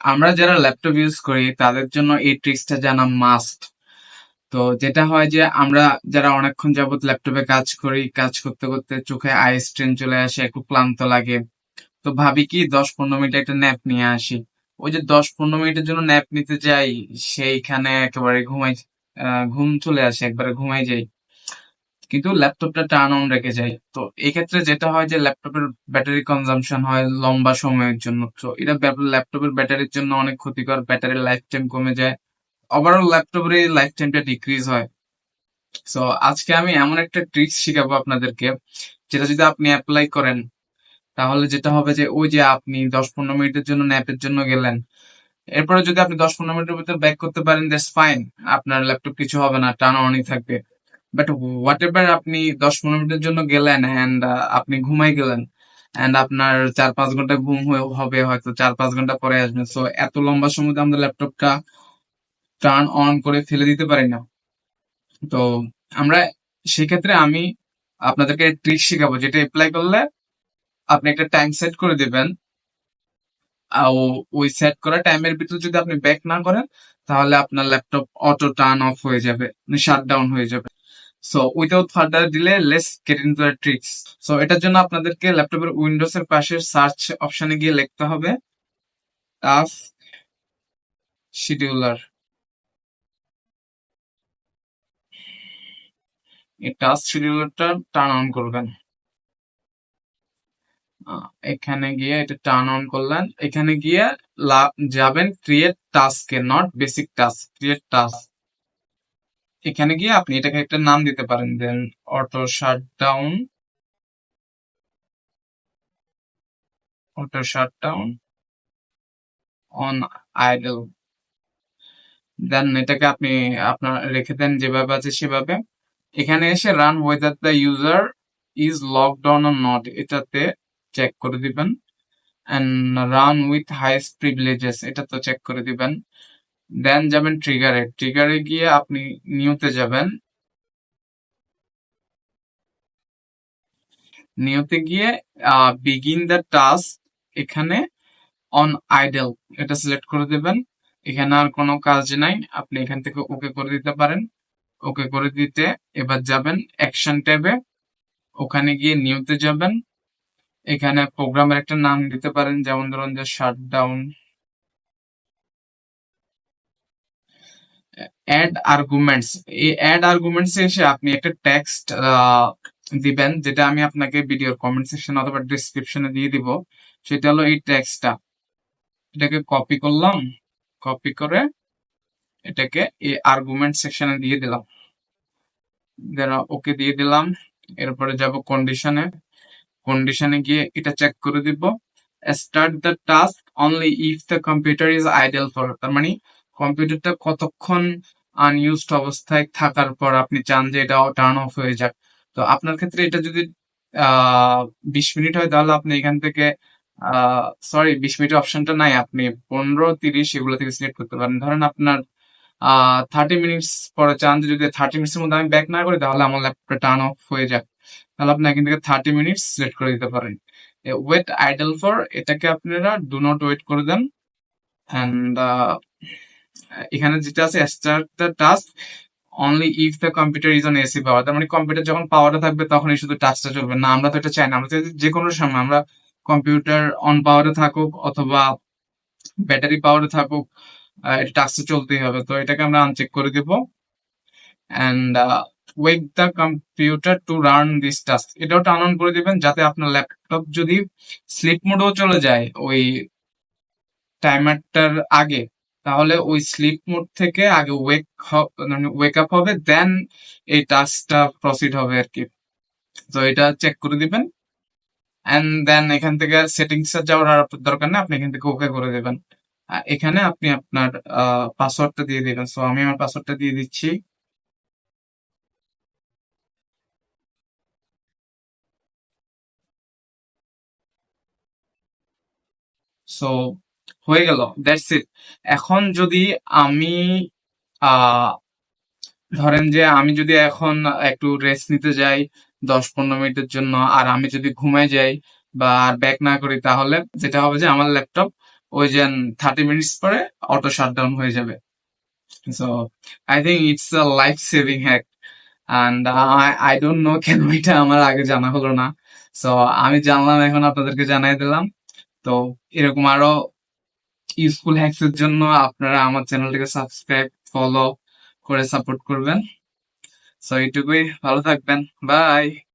আমরা যারা laptop use করি তাদের জন্য এই ট্রিক্সটা জানা মাস্ট। তো যেটা হয় যে আমরা যারা অনেকক্ষণ যাবত ল্যাপটপে কাজ করি, কাজ করতে করতে চোখে আই স্ট্রেন চলে আসে, একটু ক্লান্ত লাগে। তো ভাবি কি 10-15 মিনিট একটা ন্যাপ নিয়ে আসি। ওই যে 10-15 মিনিটের জন্য ন্যাপ নিতে যাই, সেইখানে একেবারে ঘুম চলে আসে, একবারে ঘুমাই যাই। কিন্তু ল্যাপটপটা টার্ন অন রেখে যাই। তো এই ক্ষেত্রে যেটা হয় যে ল্যাপটপের ব্যাটারি কনজাম্পশন হয় লম্বা সময়ের জন্য। তো এটা ল্যাপটপের ব্যাটারির জন্য অনেক ক্ষতিকর, ব্যাটারির লাইফ টাইম কমে যায়, ওভারঅল ল্যাপটপের এই লাইফ টাইমটা ডিক্রিজ হয়। সো আজকে আমি এমন একটা ট্রিক্স শিখাবো আপনাদেরকে, যেটা যদি আপনি অ্যাপ্লাই করেন তাহলে যেটা হবে যে ওই যে আপনি 10-15 মিনিটের জন্য ন্যাপের জন্য গেলেন, এরপরে যদি আপনি 10-15 মিনিটের ভিতর ব্যাক করতে পারেন, দ্যাটস ফাইন, আপনার ল্যাপটপ কিছু হবে না, টানা অনই থাকবে। বাট হোয়াট এভার আপনি 10-15 মিনিটের জন্য গেলেন অ্যান্ড আপনি ঘুমাই গেলেন, অ্যান্ড আপনার 4-5 ঘন্টা ঘুম হবে, হয়তো 4-5 ঘন্টা পরে আসবেন। সো এত লম্বা সময় তো আমরা ল্যাপটপটা টার্ন অন করে ফেলে দিতে পারি না। তো আমরা সেক্ষেত্রে আমি আপনাদেরকে ট্রিক শিখাবো, যেটা অ্যাপ্লাই করলে আপনি একটা টাইম সেট করে দিবেন। ওই সেট করা টাইমের ভিতর যদি আপনি ব্যাক না করেন, তাহলে আপনার ল্যাপটপ অটো টার্ন অফ হয়ে যাবে, শাট ডাউন হয়ে যাবে। So without further delay let's get into the tricks. So এটার জন্য আপনাদেরকে ল্যাপটপের উইন্ডোজ এর পাশে সার্চ অপশনে গিয়ে লিখতে হবে টাস্ক শিডিউলার। এই টাস্ক শিডিউলারটা টার্ন অন করবেন। এখানে গিয়ে এটা টার্ন অন করলেন, এখানে গিয়ে যাবেন ক্রিয়েট টাস্কে, not basic task, create task. এখানে গিয়ে আপনি এটাকে একটা নাম দিতে পারেন, then auto shutdown, auto shutdown on idle. Then এটাকে আপনি আপনার রেখে দেন যেভাবে আছে সেভাবে। এখানে এসে run whether the user is locked on or not, এটাতে চেক করে দিবেন। And run with highest privileges, এটা তো চেক করে দিবেন। দেন যাবেন ট্রিগারে, ট্রিগারে গিয়ে আপনি নিউতে যাবেন, নিউতে গিয়ে বিগিন দ্য টাস্ক, এখানে অন আইডল এটা সিলেক্ট করে দেবেন। এখানে আর কোনো কাজ নাই, আপনি এখান থেকে ওকে করে দিতে পারেন। ওকে করে দিতে এবার যাবেন অ্যাকশন ট্যাবে, ওখানে গিয়ে নিউতে যাবেন। এখানে প্রোগ্রামের একটা নাম দিতে পারেন, যেমন ধরুন যে শাটডাউন। অ্যাড আর্গুমেন্টস, এই অ্যাড আর্গুমেন্টস এসে আপনি একটা টেক্সট দিবেন, যেটা আমি আপনাকে ভিডিওর কমেন্ট সেকশন অথবা ডিসক্রিপশনে দিয়ে দিব। সেটা হলো এই টেক্সটটা, এটাকে কপি করলাম, কপি করে এটাকে এই আর্গুমেন্ট সেকশনে দিয়ে দিলাম, দেন ওকে দিয়ে দিলাম। এরপরে যাব কন্ডিশনে, কন্ডিশনে গিয়ে এটা চেক করে দিব, start the task only if the computer is idol for, তার মানে কম্পিউটারটা কতক্ষণ আনইউজড অবস্থায় থাকার পর আপনি চান যে এটা টার্ন অফ হয়ে যাক। তো আপনার ক্ষেত্রে এটা যদি 20 মিনিট হয়, তাহলে আপনি এখান থেকে সরি 20 মিনিটের অপশনটা নাই, আপনি 15-30 এগুলো থেকে সিলেক্ট করতে পারেন। ধরেন আপনার 30 মিনিটস পরে চান যে যদি 30 মিনিটসের মধ্যে আমি ব্যাক না করি তাহলে আমার ল্যাপটপটা টার্ন অফ হয়ে যাক, তাহলে আপনি এখান থেকে 30 মিনিটস সিলেক্ট করে দিতে পারেন। ওয়েট আইডল ফর, এটাকে আপনারা ডু নট ওয়েট করে দেন। অ্যান্ড এখানে যেটা আছে start the task only if the computer is on AC পাওয়ার, তার মানে কম্পিউটার যখন পাওয়ারে থাকবে তখনই শুধু টাচটা চলবে না। আমরা তো এটা চাই না, আমরা চাই যে কোনো সময় আমরা কম্পিউটার অন পাওয়ারে থাকুক অথবা ব্যাটারি পাওয়ারে থাকুক, এটা টাচটা চলতেই হবে। তো এটাকে আমরা আনচেক করে দিব। And wake the computer to run this task, এটাও টার্ন অন করে দিবেন, যাতে আপনার ল্যাপটপ যদি স্লিপ মোডেও চলে যায় ওই টাইমারটার আগে, তাহলে ওই স্লিপ মোড থেকে আগে মানে ওয়েক আপ হবে, দেন এই টাস্কটা প্রসিড হবে আর কি। তো এটা চেক করে দিবেন, এন্ড দেন এখান থেকে সেটিংস এ যাওয়ার আর দরকার নেই, আপনি এখান থেকে ওকে করে দেবেন। এখানে আপনি আপনার পাসওয়ার্ডটা দিয়ে দিবেন। সো আমি আমার পাসওয়ার্ডটা দিয়ে দিচ্ছি। সো হয়ে গেল, দ্যাটস ইট। এখন যদি আমি আহ ধরেন যে আমি যদি এখন একটু রেস্ট নিতে যাই 10-15 মিনিটের জন্য, আর আমি যদি ঘুমাই যাই বা আর ব্যাক না করি, তাহলে যেটা হবে যে আমার ল্যাপটপ ওই যে 30 মিনিটস পরে অটো শাটডাউন হয়ে যাবে। So I think it's a life saving hack. And I don't know কেন এটা আমার আগে জানা হলো না। সো আমি জানলাম, এখন আপনাদেরকে জানাই দিলাম। তো এরকম আরো ইউজফুল হ্যাকস এর জন্য আপনারা আমার চ্যানেলটিকে সাবস্ক্রাইব, ফলো করে সাপোর্ট করবেন। সো এইটুকুই, ভালো থাকবেন, বাই।